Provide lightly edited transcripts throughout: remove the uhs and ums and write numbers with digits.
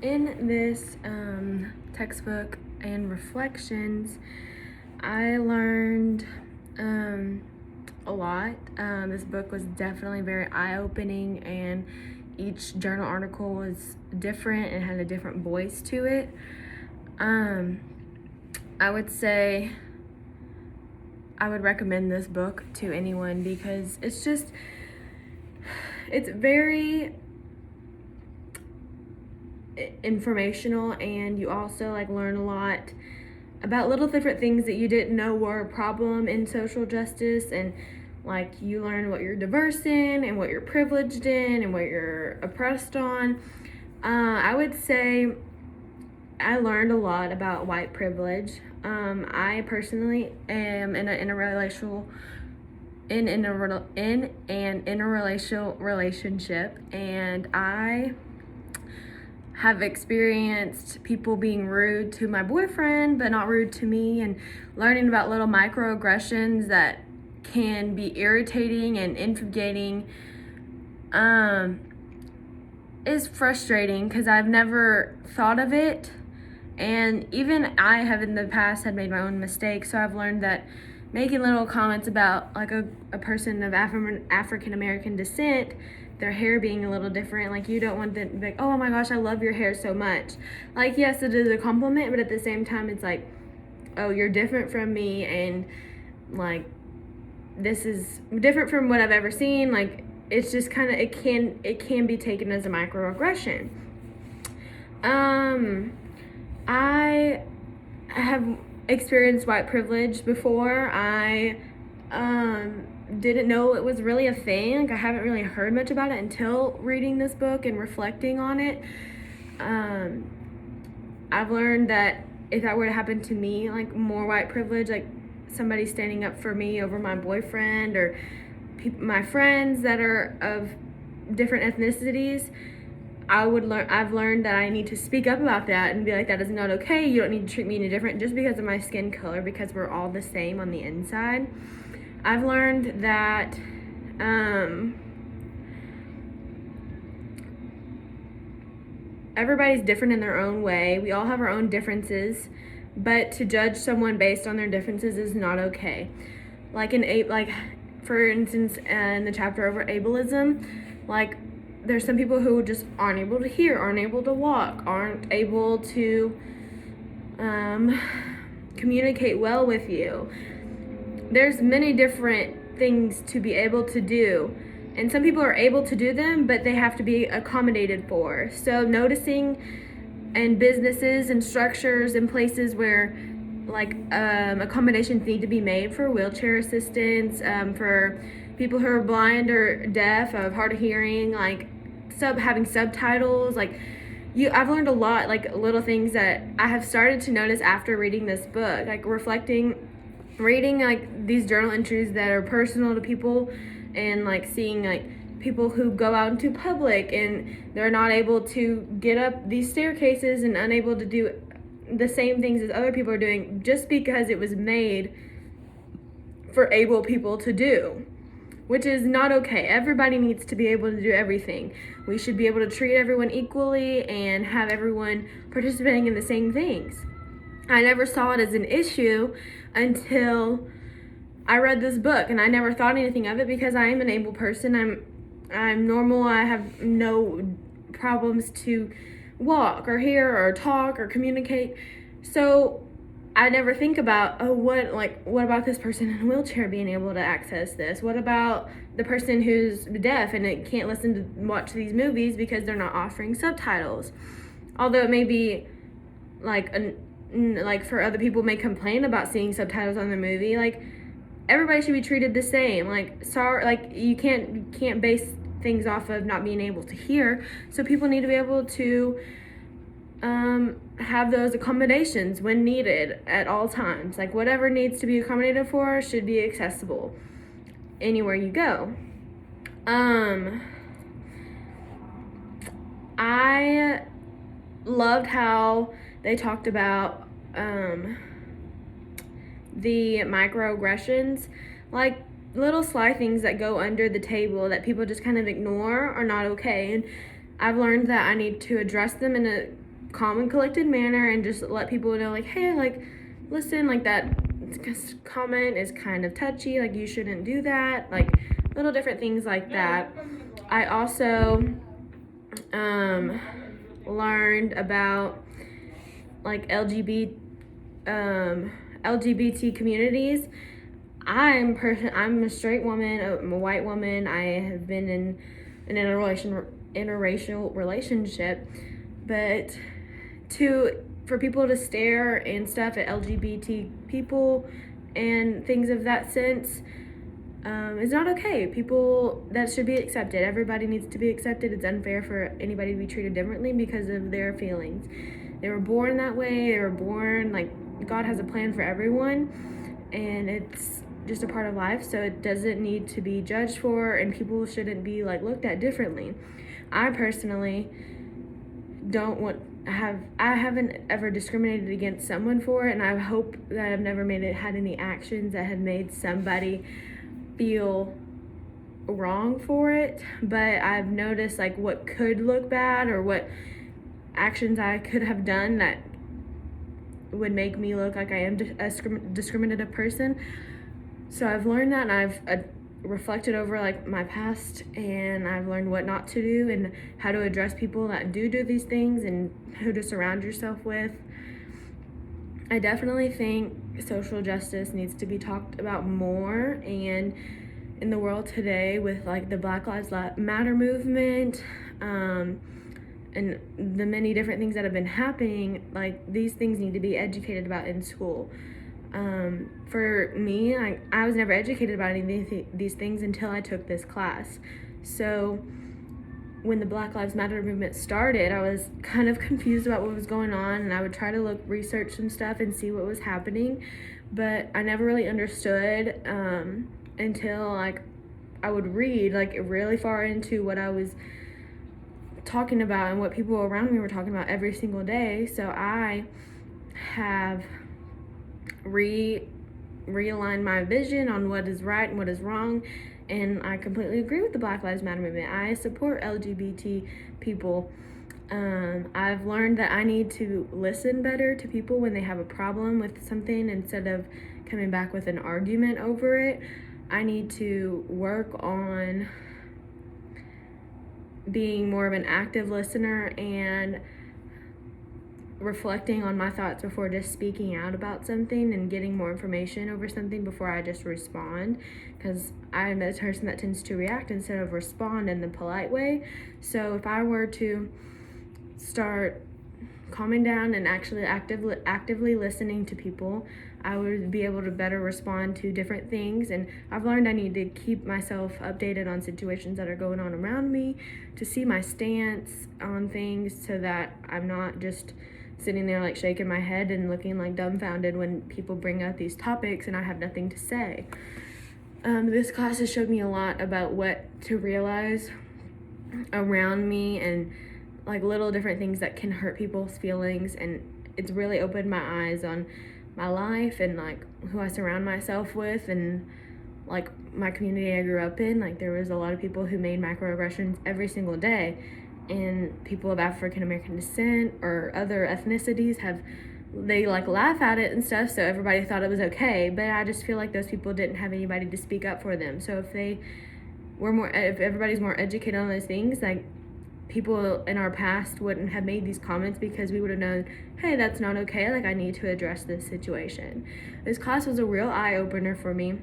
In this textbook and reflections, I learned a lot. This book was definitely very eye-opening, and each journal article was different and had a different voice to it. I would say I would recommend this book to anyone because it's very informational, and you also learn a lot about little different things that you didn't know were a problem in social justice, and you learn what you're diverse in and what you're privileged in and what you're oppressed on. I would say I learned a lot about white privilege. I personally am in an interracial relationship, and I have experienced people being rude to my boyfriend but not rude to me, and learning about little microaggressions that can be irritating and infuriating is frustrating because I've never thought of it, and even I have in the past had made my own mistakes. So I've learned that making little comments about a person of African American descent, their hair being a little different, you don't want them to be like, oh my gosh, I love your hair so much. Yes, it is a compliment, but at the same time it's oh, you're different from me, and this is different from what I've ever seen. It's just kind of, it can be taken as a microaggression. I have experienced white privilege before. I didn't know it was really a thing. I haven't really heard much about it until reading this book and reflecting on it. I've learned that if that were to happen to me, more white privilege, somebody standing up for me over my boyfriend or my friends that are of different ethnicities, I've learned that I need to speak up about that and be like, that is not okay. You don't need to treat me any different just because of my skin color, because we're all the same on the inside. I've learned that everybody's different in their own way. We all have our own differences, but to judge someone based on their differences is not okay. For instance, in the chapter over ableism, there's some people who just aren't able to hear, aren't able to walk, aren't able to communicate well with you. There's many different things to be able to do, and some people are able to do them, but they have to be accommodated for. So noticing in businesses and structures and places where accommodations need to be made for wheelchair assistance, for people who are blind or deaf, of hard of hearing, having subtitles. I've learned a lot, little things that I have started to notice after reading this book, reading these journal entries that are personal to people, and seeing people who go out into public and they're not able to get up these staircases and unable to do the same things as other people are doing just because it was made for able people to do, which is not okay. Everybody needs to be able to do everything. We should be able to treat everyone equally and have everyone participating in the same things. I never saw it as an issue until I read this book, and I never thought anything of it because I am an able person. I'm normal. I have no problems to walk or hear or talk or communicate. So I never think about, what about this person in a wheelchair being able to access this? What about the person who's deaf and it can't watch these movies because they're not offering subtitles? Although it may be for other people may complain about seeing subtitles on the movie, everybody should be treated the same. You can't base things off of not being able to hear. So people need to be able to have those accommodations when needed at all times. Whatever needs to be accommodated for should be accessible anywhere you go. I loved how they talked about the microaggressions, little sly things that go under the table that people just kind of ignore are not okay. And I've learned that I need to address them in a calm and collected manner and just let people know, like, hey, like, listen, like, that comment is kind of touchy, like, you shouldn't do that, like, little different things like that. I also learned about, like, LGBT communities. I'm a straight woman, I'm a white woman. I have been in an interracial relationship, but for people to stare and stuff at LGBT people and things of that sense is not okay. People, that should be accepted. Everybody needs to be accepted. It's unfair for anybody to be treated differently because of their feelings. They were born that way. They were born, like, God has a plan for everyone, and it's just a part of life, so it doesn't need to be judged for, and people shouldn't be, like, looked at differently. I personally I haven't ever discriminated against someone for it, and I hope that I've never had any actions that had made somebody feel wrong for it, but I've noticed, like, what could look bad or what actions I could have done that would make me look like I am a discriminative person. So I've learned that, and I've reflected over, like, my past, and I've learned what not to do and how to address people that do these things and who to surround yourself with. I definitely think social justice needs to be talked about more, and in the world today with, like, the Black Lives Matter movement, and the many different things that have been happening, like, these things need to be educated about in school. For me, I was never educated about any of these things until I took this class. So when the Black Lives Matter movement started, I was kind of confused about what was going on, and I would try to research some stuff and see what was happening, but I never really understood until, like, I would read, like, really far into what I was talking about and what people around me were talking about every single day. So I have realigned my vision on what is right and what is wrong, and I completely agree with the Black Lives Matter movement. I support LGBT people. I've learned that I need to listen better to people when they have a problem with something instead of coming back with an argument over it. I need to work on being more of an active listener and reflecting on my thoughts before just speaking out about something and getting more information over something before I just respond, because I'm a person that tends to react instead of respond in the polite way. So if I were to start calming down and actually actively listening to people, I would be able to better respond to different things. And I've learned I need to keep myself updated on situations that are going on around me, to see my stance on things so that I'm not just sitting there, like, shaking my head and looking, like, dumbfounded when people bring up these topics and I have nothing to say. This class has showed me a lot about what to realize around me and, like, little different things that can hurt people's feelings, and it's really opened my eyes on my life and, like, who I surround myself with, and, like, my community I grew up in. Like, there was a lot of people who made microaggressions every single day, and people of African American descent or other ethnicities they like laugh at it and stuff, so everybody thought it was okay, but I just feel like those people didn't have anybody to speak up for them. So if everybody's more educated on those things, like, people in our past wouldn't have made these comments because we would have known, hey, that's not okay, like, I need to address this situation. This class was a real eye-opener for me.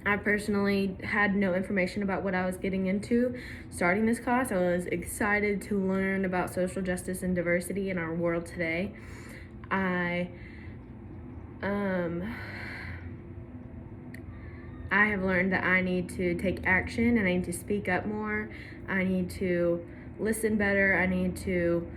I personally had no information about what I was getting into starting this class. I was excited to learn about social justice and diversity in our world today. I have learned that I need to take action and I need to speak up more. I need to listen better. I need to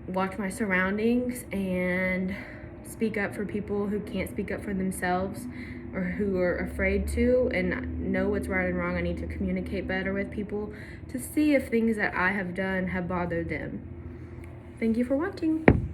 watch my surroundings and speak up for people who can't speak up for themselves or who are afraid to, and know what's right and wrong. I need to communicate better with people to see if things that I have done have bothered them. Thank you for watching.